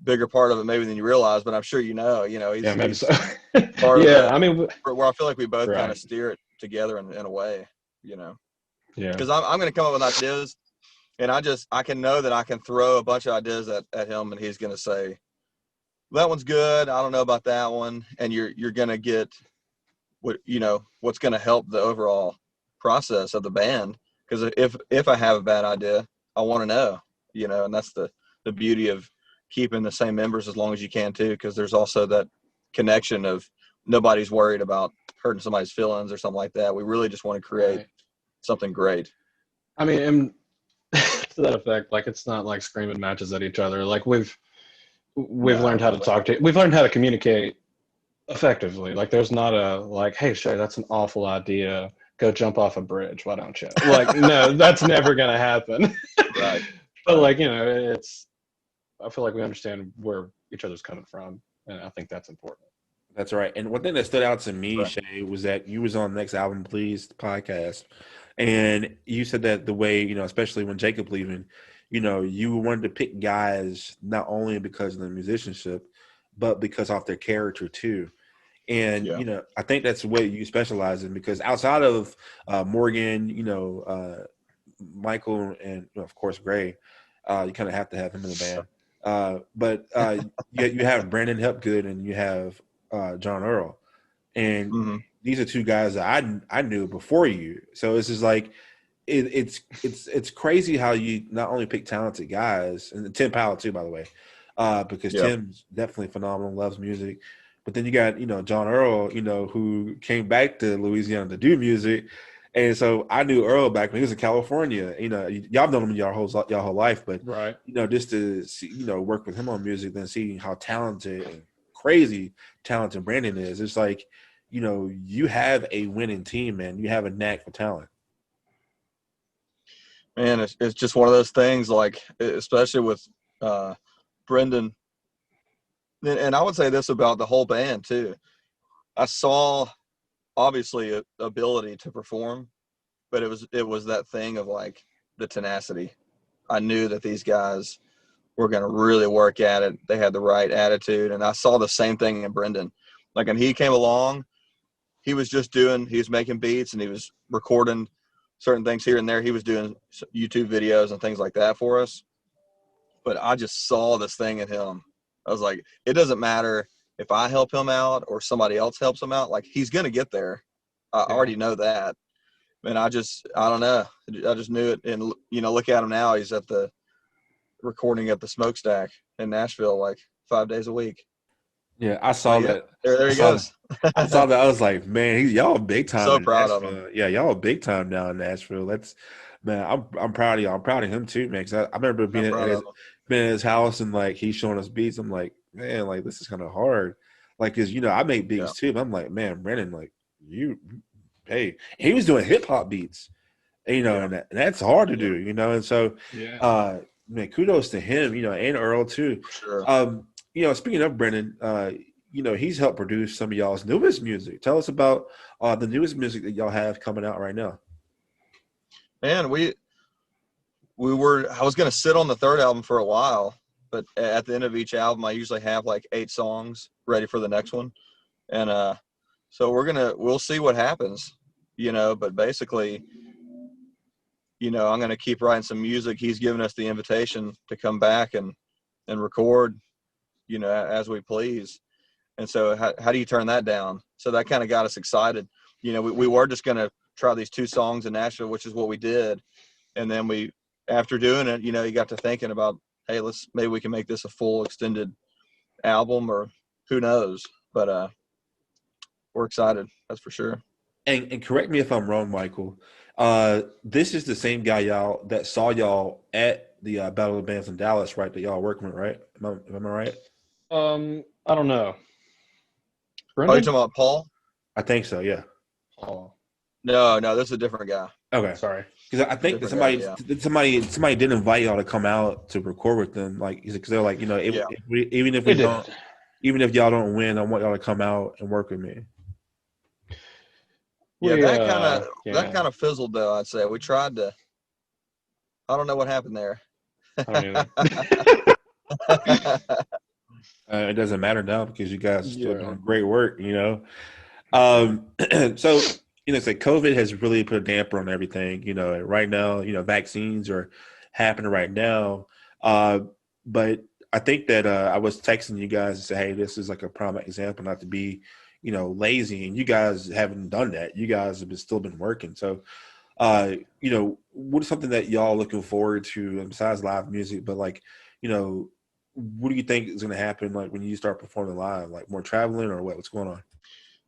bigger part of it maybe than you realize, but I'm sure he's Yeah, maybe so. part Yeah, of I mean, where I feel like we both right. kind of steer it together in a way, Yeah. Because I'm going to come up with ideas, and I can know that I can throw a bunch of ideas at him, and he's going to say, that one's good. I don't know about that one. And you're going to get what's going to help the overall process of the band. Because if I have a bad idea, I want to know, and that's the beauty of keeping the same members as long as you can too. Because there's also that connection of nobody's worried about hurting somebody's feelings or something like that. We really just want to create something great. I mean, and to that effect, like it's not like screaming matches at each other. Like we've learned how to we've learned how to communicate effectively. Like there's not a like, hey Shay, that's an awful idea. Go jump off a bridge. Why don't you? Like, no, that's never gonna happen. Right. But like, I feel like we understand where each other's coming from, and I think that's important. That's right. And one thing that stood out to me, Right. Shay, was that you was on Next Album Please podcast, and you said that the way, especially when Jacob leaving, you wanted to pick guys not only because of the musicianship, but because of their character too. And, I think that's the way you specialize in, because outside of Morgan, Michael, and of course, Gray, you kind of have to have him in the band. But you have Brandon Hepgood and you have John Earl. And these are two guys that I knew before you. So it's just like, it's crazy how you not only pick talented guys, and Tim Powell too, by the way, because Tim's definitely phenomenal, loves music. But then you got, John Earl, who came back to Louisiana to do music, And so I knew Earl back when he was in California. You know, y'all known him your whole life, but Right. you know, just to see, you know, work with him on music, then see how talented and crazy talented Brandon is. It's like, you know, you have a winning team, man. You have a knack for talent. Man, it's just one of those things, like, especially with Brendan. And I would say this about the whole band too. I saw obviously ability to perform, but it was that thing of like the tenacity. I knew that these guys were going to really work at it. They had the right attitude, and I saw the same thing in Brendan. Like when he came along, he was making beats and he was recording certain things here and there. He was doing YouTube videos and things like that for us. But I just saw this thing in him. I was like, it doesn't matter if I help him out or somebody else helps him out. Like, he's going to get there. I already know that. And I don't know. I just knew it. And, you know, look at him now. He's at the recording at the Smokestack in Nashville, like 5 days a week. Yeah, I saw that. There he goes. I saw that. I was like, man, y'all big time. So in proud of Nashville. him. Yeah, y'all big time down in Nashville. That's, man, I'm proud of y'all. I'm proud of him too, man. Cause I remember being in his house and like he's showing us beats. I'm like, man, like this is kind of hard. Like, cause you know I make beats too. But I'm like, man, Brennan, like hey, he was doing hip hop beats, and, you know, and that's hard to do, you know. And so, man, kudos to him, you know, and Earl too. Sure. You know, speaking of Brennan, you know, he's helped produce some of y'all's newest music. Tell us about the newest music that y'all have coming out right now. Man, I was going to sit on the third album for a while, but at the end of each album, I usually have like 8 songs ready for the next one. And so we'll see what happens, you know, but basically, you know, I'm going to keep writing some music. He's given us the invitation to come back and record, you know, as we please. And so how do you turn that down? So that kind of got us excited. You know, we were just going to try these 2 songs in Nashville, which is what we did. And then after doing it, you know, you got to thinking about, hey, maybe we can make this a full extended album, or who knows, but we're excited. That's for sure. And correct me if I'm wrong, Michael. This is the same guy that saw y'all at the Battle of the Bands in Dallas, right? That y'all working with, right? Am I right? I don't know. Brendan? Are you talking about Paul? I think so. Yeah. Paul. No, this is a different guy. Okay, sorry. Because I think that somebody did invite y'all to come out to record with them. Like, because they're like, you know, even if y'all don't win, I want y'all to come out and work with me. Yeah, that kind of fizzled though. I'd say we tried to. I don't know what happened there. I don't either. It doesn't matter now because you guys are still doing great work, you know. So, you know, COVID has really put a damper on everything, you know. And right now, you know, vaccines are happening right now. But I think that I was texting you guys and say, hey, this is like a prime example not to be, you know, lazy. And you guys haven't done that. You guys have still been working. So, you know, what is something that y'all looking forward to besides live music? But like, you know, what do you think is going to happen, like when you start performing live, like more traveling or what's going on?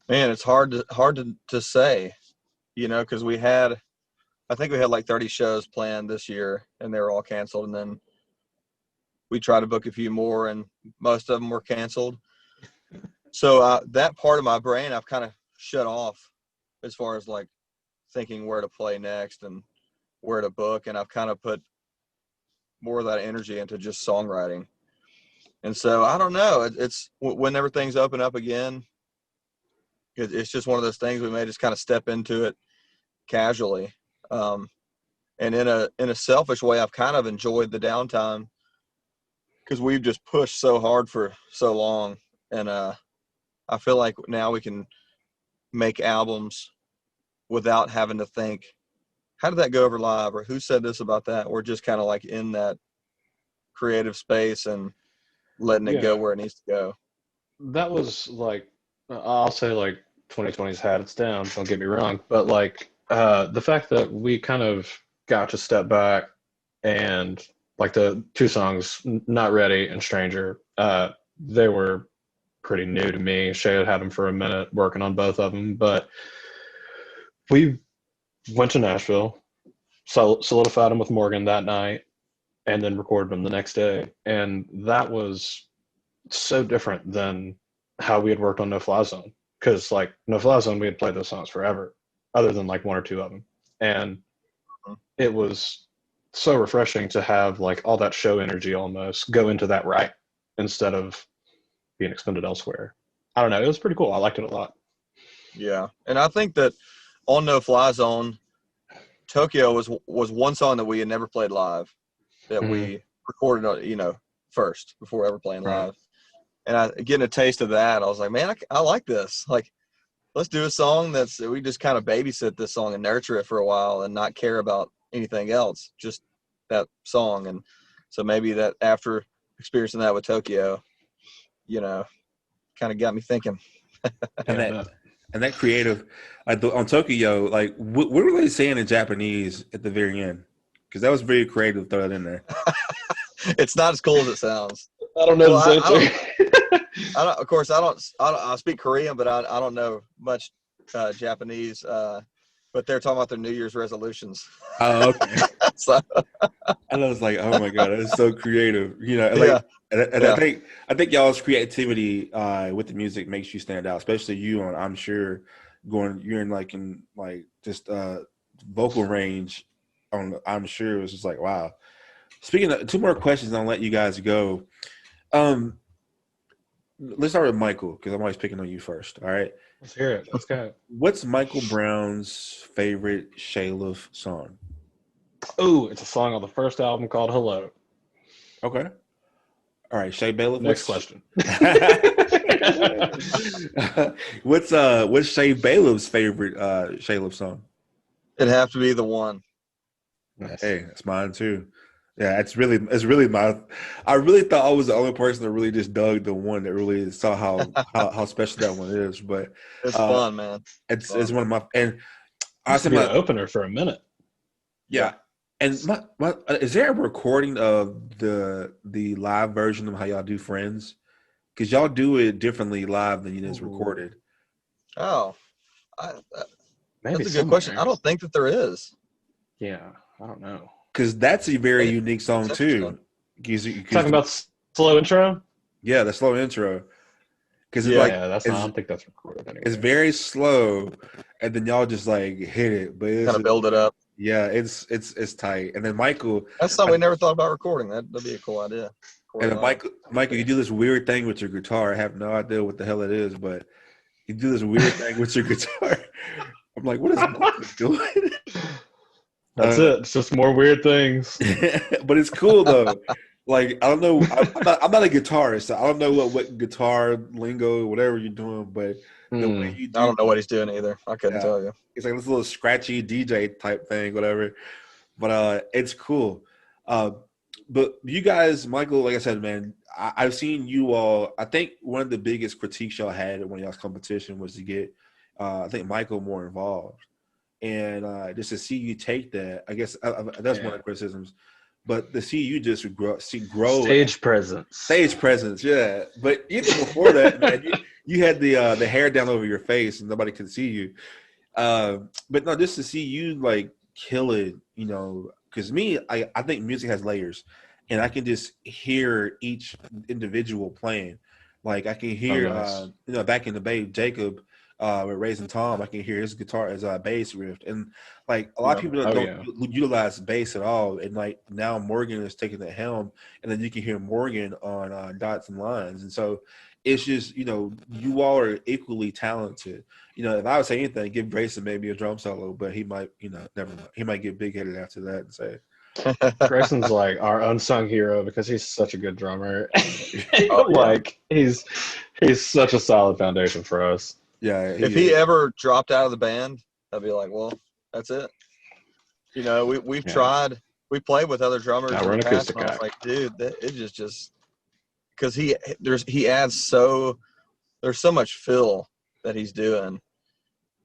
Man, it's hard to say, you know, because I think we had like 30 shows planned this year and they were all canceled. And then we tried to book a few more and most of them were canceled. So that part of my brain, I've kind of shut off as far as like thinking where to play next and where to book. And I've kind of put more of that energy into just songwriting. And so I don't know. It's whenever things open up again, it's just one of those things we may just kind of step into it casually. And in a selfish way, I've kind of enjoyed the downtime because we've just pushed so hard for so long. And I feel like now we can make albums without having to think, how did that go over live? Or who said this about that? We're just kind of like in that creative space and letting it go where it needs to go. That was like, I'll say like 2020's had its down, don't get me wrong, but like the fact that we kind of got to step back and like the 2 songs, Not Ready and Stranger, they were pretty new to me. Shay had them for a minute working on both of them, but we've went to Nashville, solidified them with Morgan that night, and then recorded them the next day. And that was so different than how we had worked on No Fly Zone. Because like No Fly Zone, we had played those songs forever, other than like one or two of them. And it was so refreshing to have like all that show energy almost go into that right instead of being expended elsewhere. I don't know. It was pretty cool. I liked it a lot. Yeah. And I think that on No Fly Zone, Tokyo was one song that we had never played live that we recorded, first before ever playing live. And getting a taste of that, I was like, man, I like this. Like, let's do a song we just kind of babysit this song and nurture it for a while and not care about anything else, just that song. And so maybe that after experiencing that with Tokyo, kind of got me thinking. And that creative, on Tokyo, like what were they saying in Japanese at the very end? Because that was very creative. Throw that in there. It's not as cool as it sounds. I don't know. Of course, I don't speak Korean, but I don't know much Japanese. But they're talking about their New Year's resolutions. Oh, okay. So, and I was like, oh my god, that's so creative. And I think y'all's creativity with the music makes you stand out, especially you on. I'm sure you're in just vocal range. I'm sure it was just like wow. Speaking of 2 more questions, I'll let you guys go. Let's start with Michael because I'm always picking on you first. All right. Let's hear it. Let's go. What's Michael Brown's favorite Shayliff song? Oh, it's a song on the first album called Hello. Okay. All right, Shay Bailiff. Next question. What's Shay Bailiff's favorite Shayliff song? It'd have to be The One. Nice. Hey, that's mine too. Yeah, it's really my. I really thought I was the only person that really just dug The One that really saw how special that one is. But it's fun, man. It's one of my and I was the opener for a minute. Yeah, and is there a recording of the live version of how y'all do Friends? Because y'all do it differently live than it is recorded. Oh, Maybe that's a good question. I don't think that there is. Yeah, I don't know. Because that's a very unique song too. Talking about slow intro? Yeah, the slow intro. Because I don't think that's recorded anyway. It's very slow, and then y'all just like hit it, but it's kind of build it up. Yeah, it's tight. And then Michael, that's something we never thought about recording. That'd be a cool idea. And then Michael, you do this weird thing with your guitar. I have no idea what the hell it is, but you do this weird thing with your guitar. I'm like, what is Michael doing? That's it. It's just more weird things. But it's cool though. Like I don't know. I'm not a guitarist. So I don't know what guitar lingo, whatever you're doing. But the way you I don't know what he's doing either. I couldn't tell you. It's like this little scratchy DJ type thing, whatever. But it's cool. But you guys, Michael, like I said, man, I've seen you all. I think one of the biggest critiques y'all had at one of y'all's competition was to get, I think, Michael more involved. And just to see you take that, I guess that's one of the criticisms. But to see you just grow stage presence, yeah. But even before that, man, you had the hair down over your face and nobody could see you. But no, just to see you like kill it, because I think music has layers, and I can just hear each individual playing. Like I can hear, back in the day, Jacob. With Raising Tom, I can hear his guitar as a bass riff, and like a lot of people don't utilize bass at all. And like now Morgan is taking the helm, and then you can hear Morgan on dots and lines, and so it's just you all are equally talented. If I would say anything, give Grayson maybe a drum solo, but he might never mind. He might get big headed after that and say. Grayson's like our unsung hero because he's such a good drummer. He's such a solid foundation for us. Yeah. If he ever dropped out of the band, I'd be like, well, that's it. We've tried. We played with other drummers. We're an acoustic guy. Like, dude, it just because he adds there's so much fill that he's doing.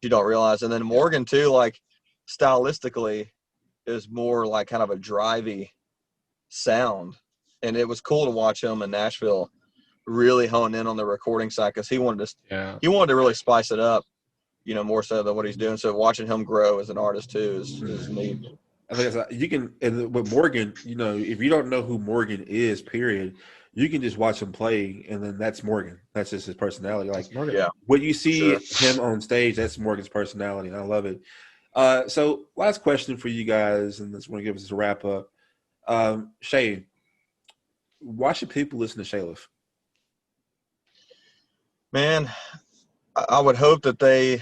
You don't realize. And then Morgan too, like stylistically, is more like kind of a drivey sound, and it was cool to watch him in Nashville really hone in on the recording side because he wanted to really spice it up more so than what he's doing. So watching him grow as an artist too is neat. I think you can, and with Morgan, if you don't know who Morgan is, period, you can just watch him play, and then that's Morgan. That's just his personality. Like what you see him on stage, that's Morgan's personality, and I love it. So last question for you guys, and this one give us a wrap up. Shay, why should people listen to Shayliff? Man, I would hope that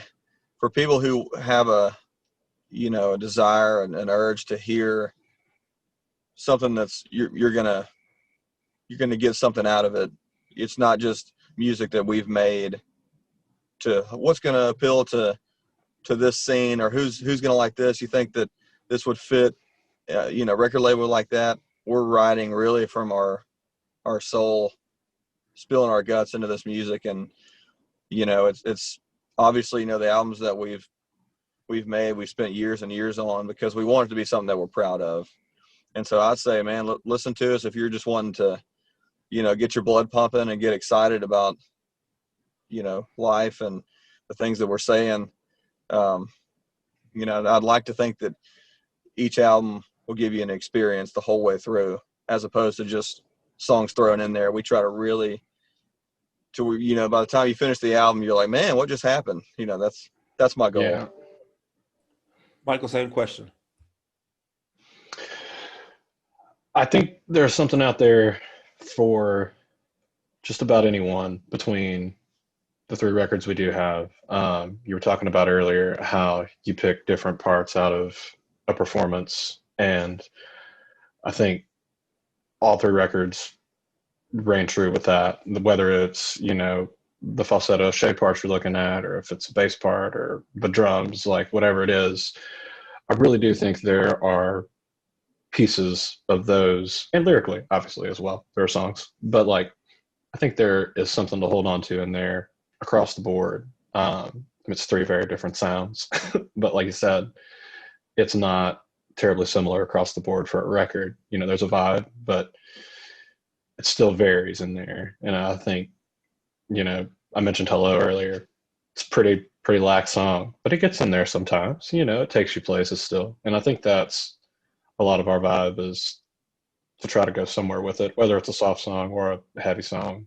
for people who have a desire and an urge to hear something that's you're gonna get something out of it. It's not just music that we've made to what's gonna appeal to this scene or who's gonna like this. You think that this would fit, record label like that? We're writing really from our soul, spilling our guts into this music, and it's obviously the albums that we've made, we've spent years and years on because we want it to be something that we're proud of. And so I'd say, man, listen to us if you're just wanting to, get your blood pumping and get excited about, life and the things that we're saying. I'd like to think that each album will give you an experience the whole way through, as opposed to just songs thrown in there. We try to really, by the time you finish the album, you're like, man, what just happened? That's my goal. Yeah. Michael, same question. I think there's something out there for just about anyone between the 3 records we do have. You were talking about earlier how you pick different parts out of a performance, and I think all 3 records reign true with that, whether it's, the falsetto Shay parts you're looking at, or if it's a bass part or the drums, like whatever it is. I really do think there are pieces of those, and lyrically, obviously, as well. There are songs, but I think there is something to hold on to in there across the board. It's 3 very different sounds, but like you said, it's not terribly similar across the board for a record. There's a vibe, but it still varies in there. And I think, I mentioned Hello earlier. It's pretty lax song, but it gets in there sometimes. It takes you places still. And I think that's a lot of our vibe, is to try to go somewhere with it, whether it's a soft song or a heavy song.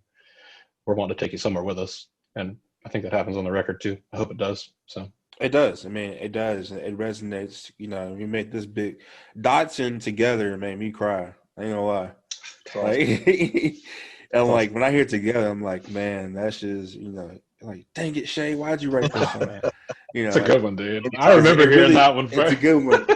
We're wanting to take you somewhere with us. And I think that happens on the record too. I hope it does. So it does. I mean, it does. It resonates. We made this big Dotson together made me cry. I ain't gonna lie. And when I hear it together, I'm like, man, that's just, dang it, Shay, why'd you write this song? It's a good one, dude. I remember hearing that one first. It's a good one.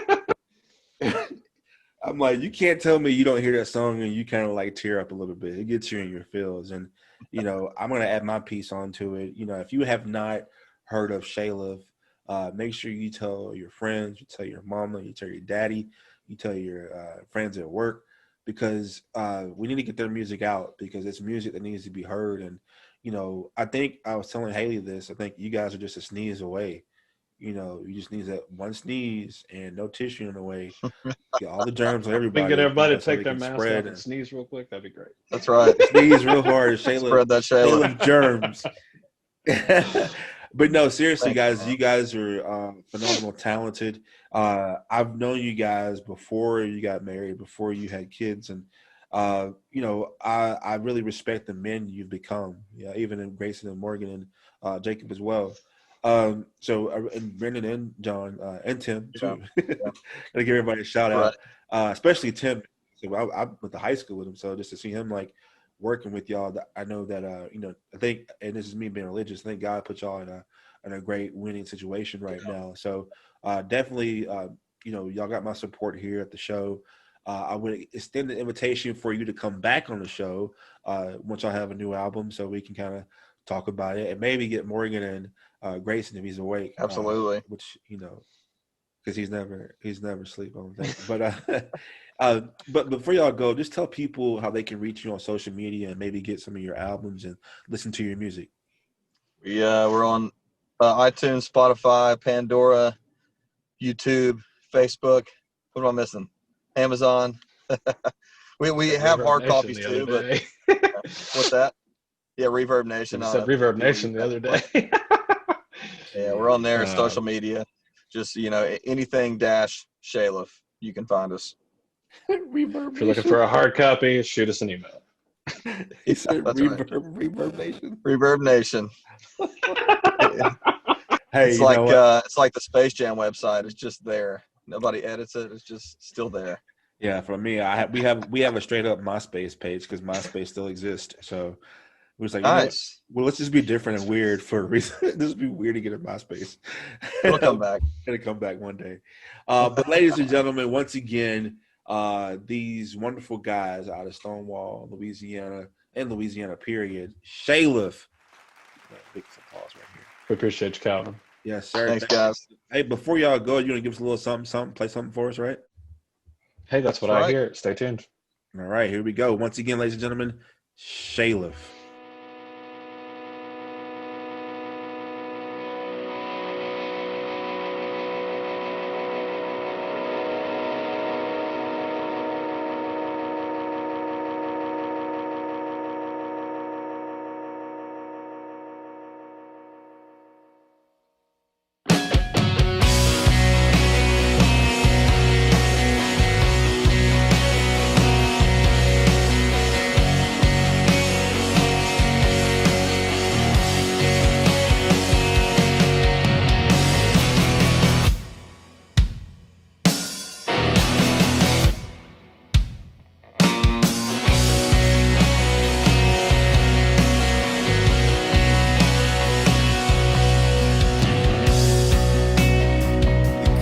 I'm like, you can't tell me you don't hear that song and you kind of tear up a little bit. It gets you in your feels. And, I'm going to add my piece onto it. If you have not heard of Shayliff, make sure you tell your friends, you tell your mama, you tell your daddy, you tell your friends at work, because we need to get their music out, because it's music that needs to be heard. And, I think I was telling Haley this, I think you guys are just a sneeze away. You just need that one sneeze and no tissue in the way. Get all the germs on everybody. We can get everybody to so take their mask off and and sneeze real quick. That'd be great. That's right. Sneeze real hard. Spread that Shayliff germs. But no, seriously, guys, you guys are phenomenal, talented. I've known you guys before you got married, before you had kids, and I really respect the men you've become. Yeah, even in Grayson and Morgan and Jacob as well. And Brendan and John and Tim too. Gotta give everybody a shout out, especially Tim. So I went to high school with him, so just to see him working with y'all, I know that I think, and this is me being religious, I think God put y'all in a great winning situation right now. So definitely, y'all got my support here at the show. I would extend the invitation for you to come back on the show once y'all have a new album, so we can kind of talk about it and maybe get Morgan and Grayson if he's awake. Absolutely. Which because he's never asleep, I don't think. But before y'all go, just tell people how they can reach you on social media and maybe get some of your albums and listen to your music. Yeah, we're on iTunes, Spotify, Pandora, YouTube, Facebook. What am I missing? Amazon. we have hard copies too, but what's that? Yeah, Reverb Nation. You said Reverb Nation the other day. Yeah, we're on there, Uh, social media. Just, anything dash Shayliff, you can find us. Reverb If you're looking for a hard copy, shoot us an email. He said that's right. Reverb Nation. Reverb Nation. Hey, It's you know what? it's like the Space Jam website. It's just there. Nobody edits it. It's just still there. Yeah, for me, we have a straight up MySpace page because MySpace still exists. So it was like, Nice. well, let's just be different and weird for a reason. This would be weird to get a MySpace. It'll come back. It'll come back one day. But ladies and gentlemen, once again, these wonderful guys out of Stonewall, Louisiana, and Louisiana, period. Shayliff. Big applause right here. We appreciate you, Calvin. Yes, sir. Thanks, guys. Hey, before y'all go, you want to give us a little something, play something for us, right? Hey, that's what That's I right. hear. Stay tuned. All right, here we go. Once again, ladies and gentlemen, Shayliff.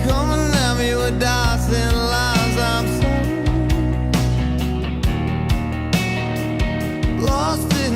Coming at me with dots and lines, I'm so lost in